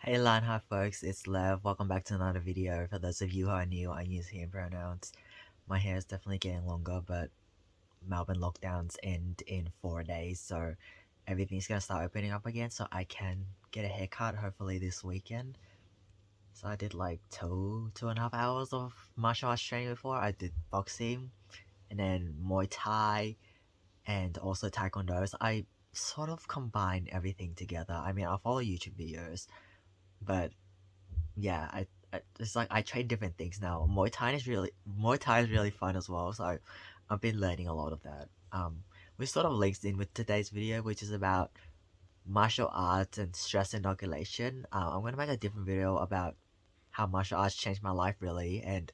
Hey Lan, hi folks, it's Lev. Welcome back to another video. For those of you who are new, I use he and pronouns. My hair is definitely getting longer, but Melbourne lockdowns end in 4 days, so everything's gonna start opening up again, so I can get a haircut hopefully this weekend. So I did like 2.5 hours of martial arts training before. I did boxing, and then Muay Thai, and also Taekwondo. So I sort of combine everything together. I mean, I follow YouTube videos, but yeah, it's like I try different things now. Muay Thai is really fun as well. So I've been learning a lot of that. Which sort of links in with today's video, which is about martial arts and stress inoculation. I'm gonna make a different video about how martial arts changed my life really and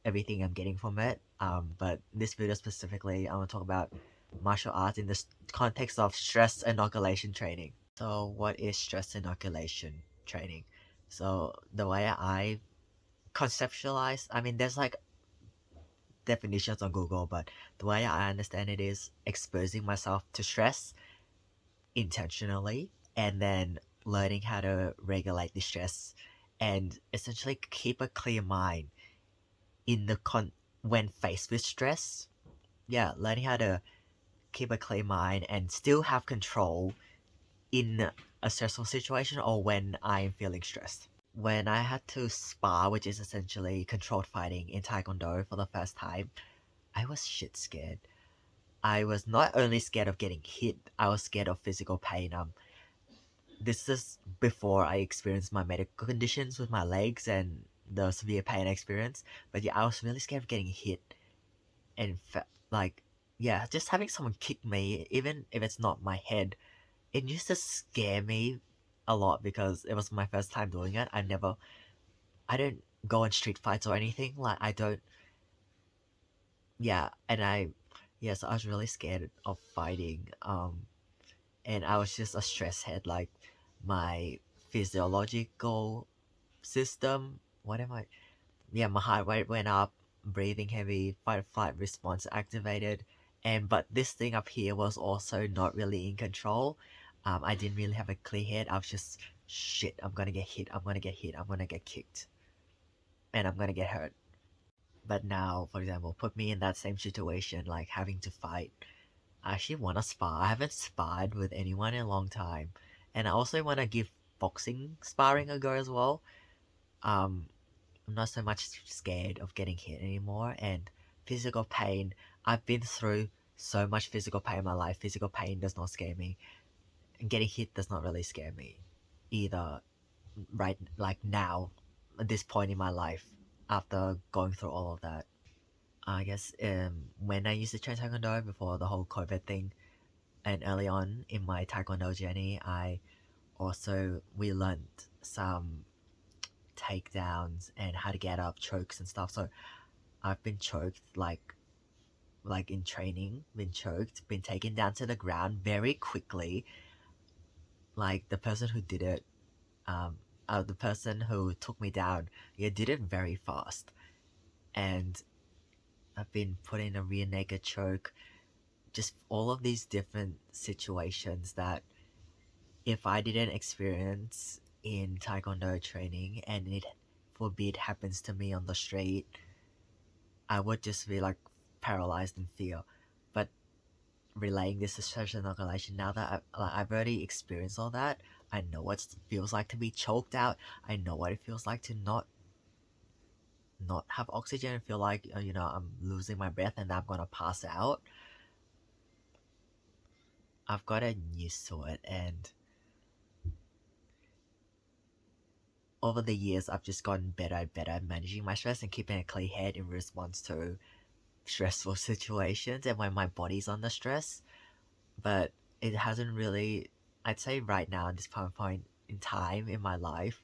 everything I'm getting from it. But this video specifically, I'm gonna talk about martial arts in this context of stress inoculation training. So what is stress inoculation training? So the way I conceptualize, I mean, there's like definitions on Google, but the way I understand it is exposing myself to stress intentionally and then learning how to regulate the stress and essentially keep a clear mind in the when faced with stress. Yeah, learning how to keep a clear mind and still have control in a stressful situation or when I'm feeling stressed. When I had to spar, which is essentially controlled fighting in Taekwondo for the first time, I was shit scared. I was not only scared of getting hit, I was scared of physical pain. This is before I experienced my medical conditions with my legs and the severe pain I experienced. But yeah, I was really scared of getting hit and like, yeah, just having someone kick me, even if it's not my head, it used to scare me a lot because it was my first time doing it. I don't go on street fights or anything. Like I don't. Yeah, and yes, I was really scared of fighting. And I was just a stress head. Like my physiological system. What am I? Yeah, my heart rate went up, breathing heavy, fight or flight response activated, and but this thing up here was also not really in control. I didn't really have a clear head. I was just shit. I'm gonna get hit. I'm gonna get hit. I'm gonna get kicked, and I'm gonna get hurt. But now, for example, put me in that same situation, like having to fight. I actually want to spar. I haven't sparred with anyone in a long time, and I also want to give boxing sparring a go as well. Um, I'm not so much scared of getting hit anymore, and physical pain. I've been through so much physical pain in my life. Physical pain does not scare me, and getting hit does not really scare me either. Right, like now, at this point in my life, after going through all of that. I guess when I used to train Taekwondo before the whole COVID thing, and early on in my Taekwondo journey, we learned some takedowns and how to get up, chokes and stuff. So I've been choked like in training, been choked, been taken down to the ground very quickly. Like the person who did it, um, the person who took me down, yeah, did it very fast, and I've been put in a rear naked choke. Just all of these different situations that if I didn't experience in Taekwondo training and it forbid happens to me on the street, I would just be like paralyzed in fear. But relaying this to social inoculation, now that I've already experienced all that, I know what it feels like to be choked out. I know what it feels like to not have oxygen and feel like I'm losing my breath and I'm gonna pass out. I've gotten used to it, and over the years, I've just gotten better and better at managing my stress and keeping a clear head in response to stressful situations and when my body's under stress. But it hasn't really, I'd say right now, at this point in time in my life,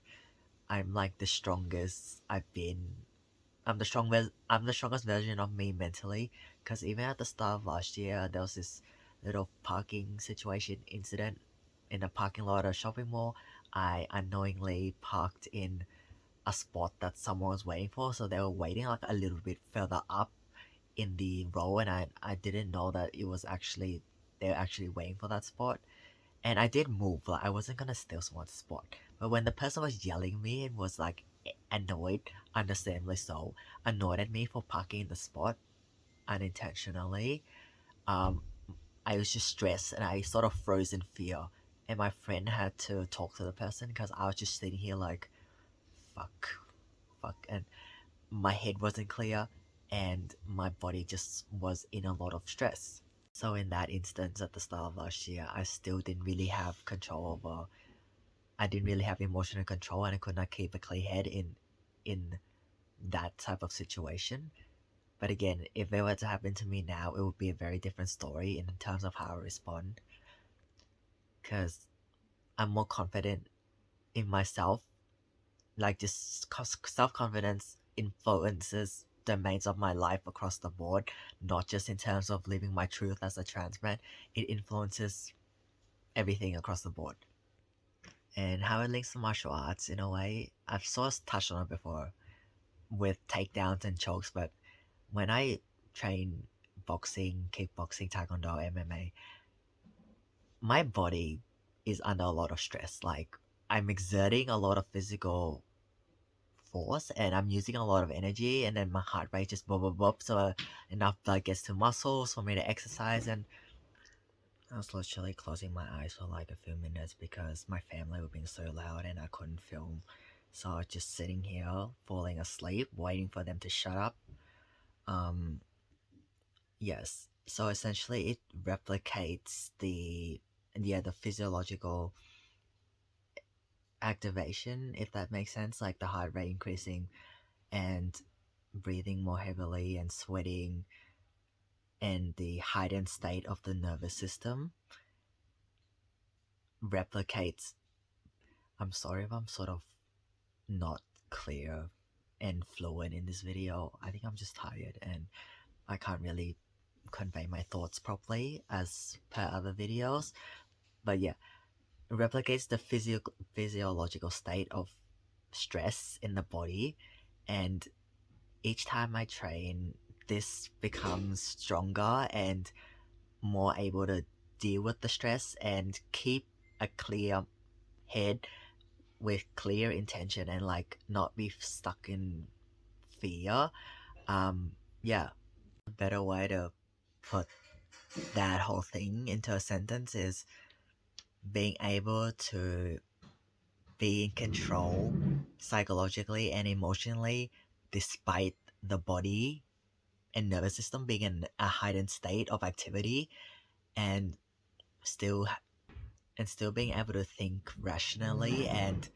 I'm like the strongest I've been. I'm the strongest version of me mentally. Because even at the start of last year, there was this little parking situation incident in a parking lot of a shopping mall. I unknowingly parked in a spot that someone was waiting for, so they were waiting like a little bit further up in the row, and I didn't know that it was actually they were actually waiting for that spot. And I did move, like I wasn't gonna steal someone's spot, But when the person was yelling me and was like annoyed, understandably so, annoyed at me for parking in the spot unintentionally, um, I was just stressed and I sort of froze in fear. And my friend had to talk to the person because I was just sitting here like, fuck, fuck. And my head wasn't clear and my body just was in a lot of stress. So in that instance at the start of last year, I still didn't really have control over. I didn't really have emotional control, and I could not keep a clear head in that type of situation. But again, if it were to happen to me now, it would be a very different story in terms of how I respond, because I'm more confident in myself. Like just self confidence influences domains of my life across the board, not just in terms of living my truth as a trans man. It influences everything across the board. And how it links to martial arts in a way, I've sort of touched on it before with takedowns and chokes, but when I train boxing, kickboxing, taekwondo, MMA, my body is under a lot of stress. Like I'm exerting a lot of physical force and I'm using a lot of energy, and then my heart rate just blah blah blah, so enough blood gets to muscles for me to exercise. And I was literally closing my eyes for like a few minutes because my family were being so loud and I couldn't film. So I was just sitting here falling asleep, waiting for them to shut up. Um, yes. So essentially, it replicates the physiological activation, if that makes sense, like the heart rate increasing and breathing more heavily and sweating and the heightened state of the nervous system replicates. I'm sorry if I'm sort of not clear and fluent in this video. I think I'm just tired and I can't really convey my thoughts properly as per other videos. But yeah, it replicates the physiological state of stress in the body, and each time I train, this becomes stronger and more able to deal with the stress and keep a clear head with clear intention and like not be stuck in fear. Um, yeah, a better way to put that whole thing into a sentence is being able to be in control psychologically and emotionally despite the body and nervous system being in a heightened state of activity, and still still being able to think rationally and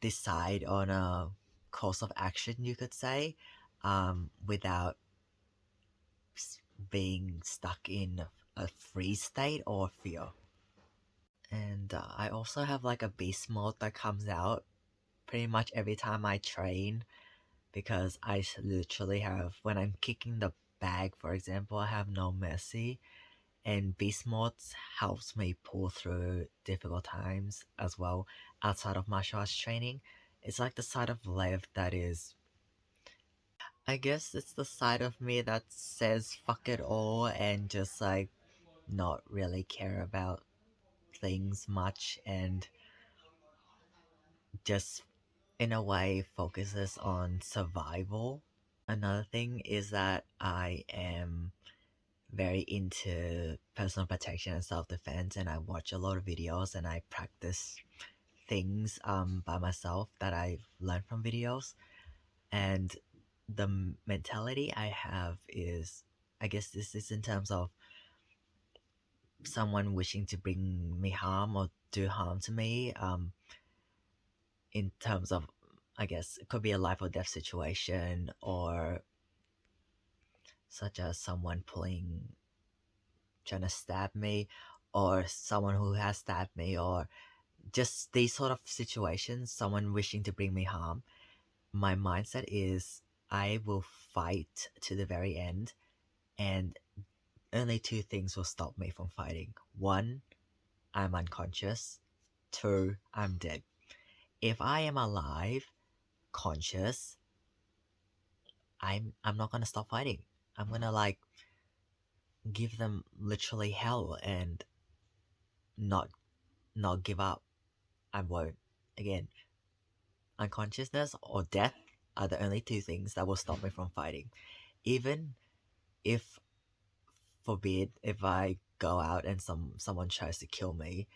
decide on a course of action, you could say, without being stuck in a freeze state or fear. And I also have like a beast mode that comes out pretty much every time I train, because I literally have, when I'm kicking the bag, for example, I have no mercy. And beast mode helps me pull through difficult times as well outside of martial arts training. It's like the side of life that is, I guess it's the side of me that says fuck it all and just like not really care about things much, and just in a way focuses on survival. Another thing is that I am very into personal protection and self-defense, and I watch a lot of videos and I practice things by myself that I've learned from videos. And the mentality I have is, I guess this is in terms of someone wishing to bring me harm or do harm to me, in terms of, I guess it could be a life or death situation, or such as someone trying to stab me, or someone who has stabbed me, or just these sort of situations, someone wishing to bring me harm. My mindset is I will fight to the very end, and only two things will stop me from fighting. One, I'm unconscious. Two, I'm dead. If I am alive, conscious, I'm not gonna stop fighting. I'm gonna like give them literally hell and not not give up. I won't. Again, unconsciousness or death are the only two things that will stop me from fighting. Even if, forbid, if I go out and someone tries to kill me,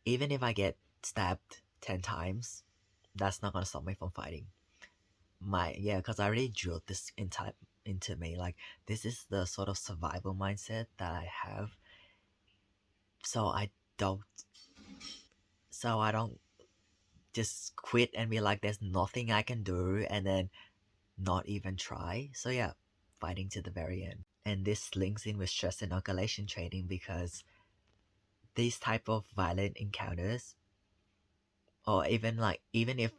even if I get stabbed 10 times, that's not gonna stop me from fighting. Because I already drilled this into me. Like, this is the sort of survival mindset that I have. So don't I don't just quit and be like, there's nothing I can do, and then not even try. So yeah, fighting to the very end. And this links in with stress inoculation training, because these type of violent encounters, or even if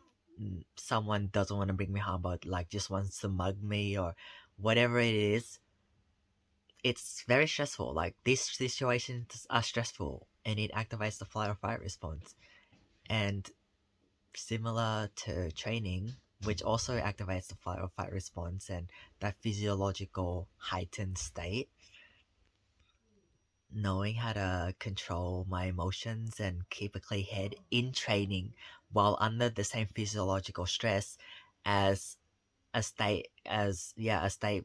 someone doesn't want to bring me harm but like just wants to mug me or whatever it is, it's very stressful. Like, these situations are stressful and it activates the flight or fight response. And similar to training, which also activates the flight or fight response and that physiological heightened state, knowing how to control my emotions and keep a clear head in training while under the same physiological stress as a state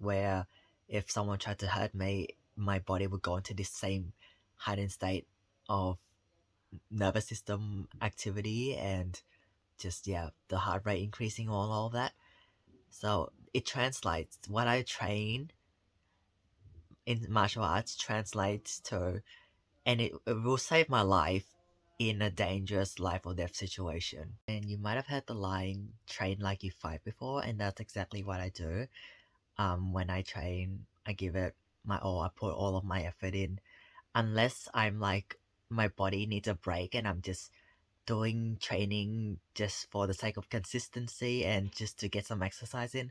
where if someone tried to hurt me, my body would go into this same heightened state of nervous system activity and just the heart rate increasing, all of that. So it translates, what I train in martial arts translates to, and it will save my life in a dangerous life or death situation. And you might have heard the line, train like you fight, before, and that's exactly what I do. When I train, I give it my all. I put all of my effort in, unless I'm like, my body needs a break and I'm just doing training just for the sake of consistency and just to get some exercise in.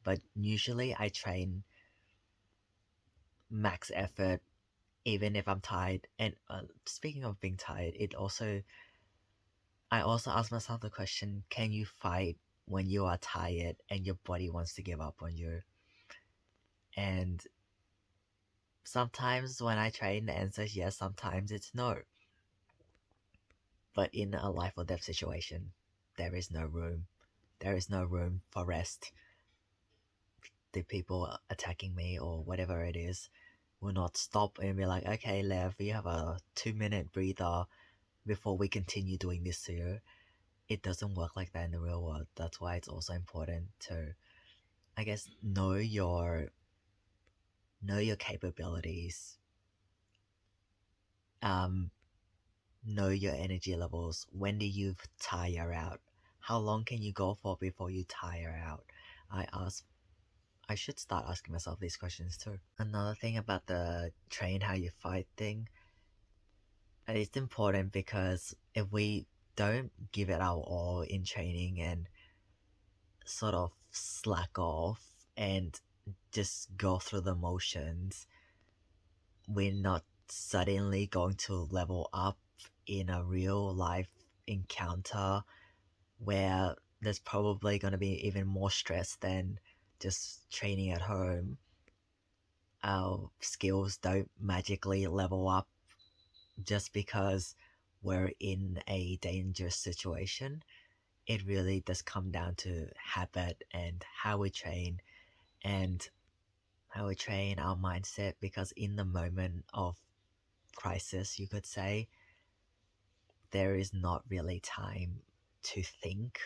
But usually I train max effort even if I'm tired. And speaking of being tired, I also ask myself the question, can you fight when you are tired and your body wants to give up on you? And sometimes when I train, the answer is yes, sometimes it's no. But in a life or death situation, there is no room. There is no room for rest. The people attacking me or whatever it is will not stop and be like, okay, Lev, you have a 2-minute breather before we continue doing this to you. It doesn't work like that in the real world. That's why it's also important to, I guess, know your capabilities, um, know your energy levels. When do you tire out? How long can you go for before you tire out? I should start asking myself these questions too. Another thing about the train how you fight thing, it's important because if we don't give it our all in training and sort of slack off and just go through the motions, we're not suddenly going to level up in a real life encounter where there's probably going to be even more stress than just training at home. Our skills don't magically level up just because we're in a dangerous situation. It really does come down to habit and how we train and how we train our mindset, because in the moment of crisis, you could say, there is not really time to think.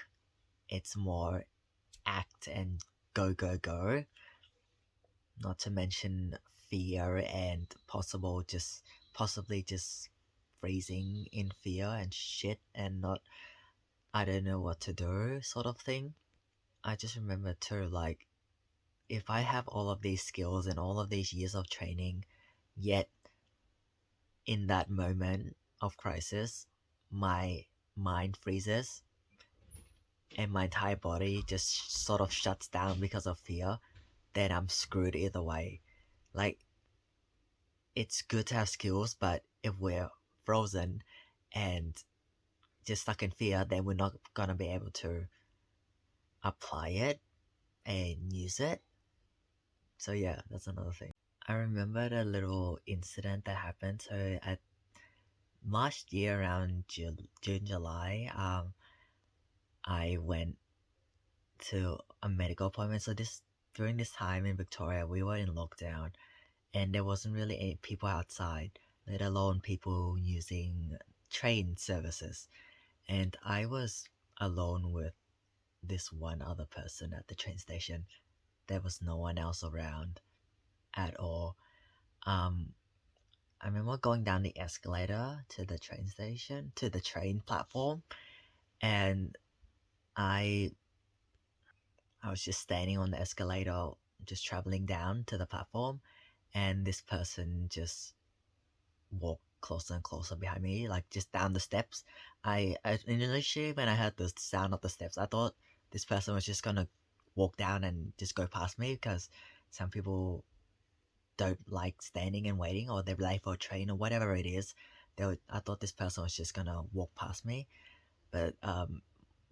It's more act and go, go, go. Not to mention fear and possibly just freezing in fear and shit and not, I don't know what to do sort of thing. I just remember too, like, if I have all of these skills and all of these years of training, yet in that moment of crisis, my mind freezes and my entire body just sort of shuts down because of fear, then I'm screwed either way. Like, it's good to have skills, but if we're frozen and just stuck in fear, then we're not gonna be able to apply it and use it. So yeah, that's another thing. I remembered a little incident that happened. So last year around June, July, I went to a medical appointment. So this during this time in Victoria, we were in lockdown, and there wasn't really any people outside, let alone people using train services. And I was alone with this one other person at the train station. There was no one else around at all. Um, I remember going down the escalator to the train station, to the train platform, and I I was just standing on the escalator, just traveling down to the platform, and this person just walked closer and closer behind me, like just down the steps. I initially, when I heard the sound of the steps, I thought this person was just gonna walk down and just go past me because some people don't like standing and waiting, or they're late for a train or whatever it is. I thought this person was just gonna walk past me, but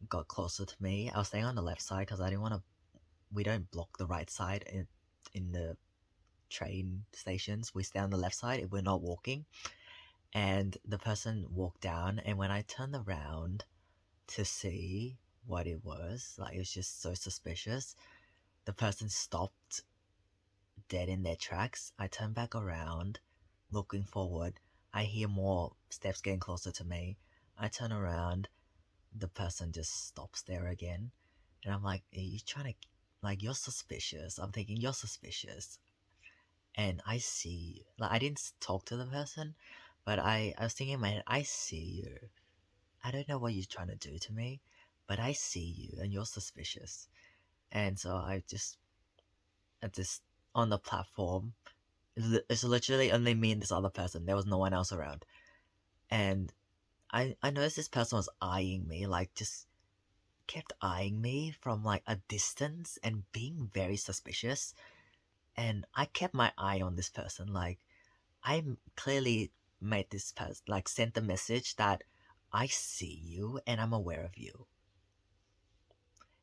got closer to me. I was staying on the left side because I didn't want to. We don't block the right side in the train stations. We stay on the left side if we're not walking. And the person walked down, and when I turned around to see what it was, like it was just so suspicious. The person stopped dead in their tracks. I turn back around, looking forward. I hear more steps getting closer to me. I turn around, the person just stops there again. And I'm like, are you trying to, like, you're suspicious. I'm thinking, you're suspicious. And I see you. Like, I didn't talk to the person, but I was thinking in my head, I see you. I don't know what you're trying to do to me, but I see you and you're suspicious. And so I just, on the platform, it's literally only me and this other person. There was no one else around. And I noticed this person was eyeing me, like just kept eyeing me from like a distance and being very suspicious. And I kept my eye on this person. Like I clearly made this person, like sent the message that I see you and I'm aware of you.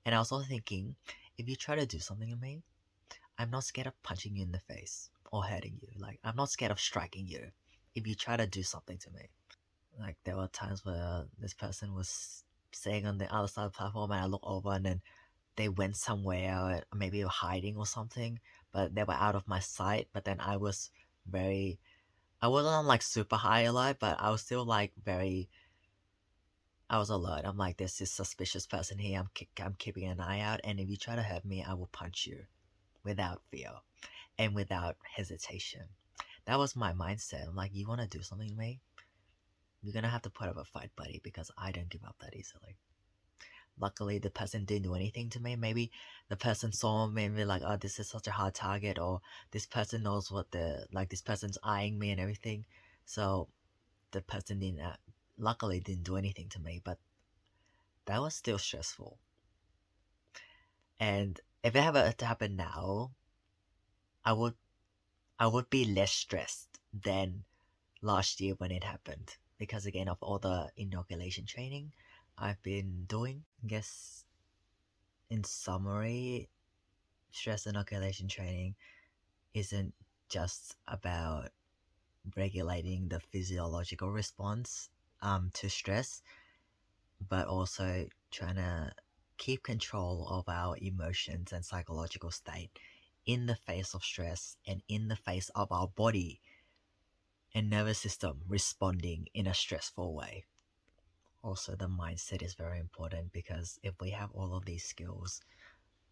And I was also thinking, if you try to do something to me, I'm not scared of punching you in the face or hurting you. Like I'm not scared of striking you if you try to do something to me. Like there were times where this person was staying on the other side of the platform and I look over and then they went somewhere, maybe were hiding or something, but they were out of my sight. But then I wasn't on like super high alert, but I was still like I was alert. I'm like, there's this suspicious person here. I'm keeping an eye out, and if you try to hurt me, I will punch you without fear and without hesitation. That was my mindset. I'm like, you want to do something to me? You're gonna have to put up a fight, buddy, because I don't give up that easily. Luckily, the person didn't do anything to me. Maybe the person saw me and be like, oh, this is such a hard target, or this person knows this person's eyeing me and everything. So the person luckily didn't do anything to me, but that was still stressful. And if it ever to happen now, I would I would be less stressed than last year when it happened because again of all the inoculation training I've been doing. I guess in summary, stress inoculation training isn't just about regulating the physiological response to stress, but also trying to keep control of our emotions and psychological state in the face of stress and in the face of our body and nervous system responding in a stressful way. Also, the mindset is very important because if we have all of these skills,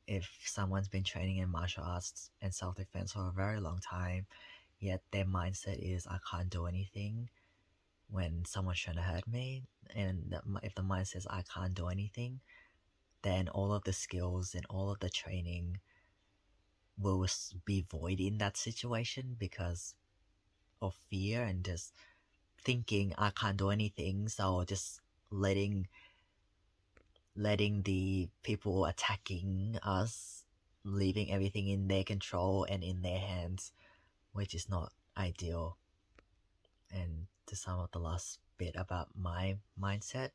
if someone's been training in martial arts and self defense for a very long time, yet their mindset is, I can't do anything when someone's trying to hurt me, and if the mind says, I can't do anything, then all of the skills and all of the training will be void in that situation because of fear and just thinking I can't do anything, so just letting the people attacking us, leaving everything in their control and in their hands, which is not ideal. And to sum up the last bit about my mindset,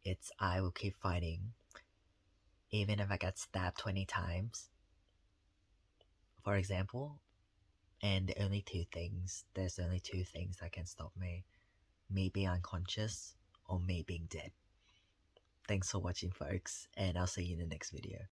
it's I will keep fighting even if I get stabbed 20 times, for example, and there's only two things that can stop me. me being unconscious or me being dead. Thanks for watching, folks, and I'll see you in the next video.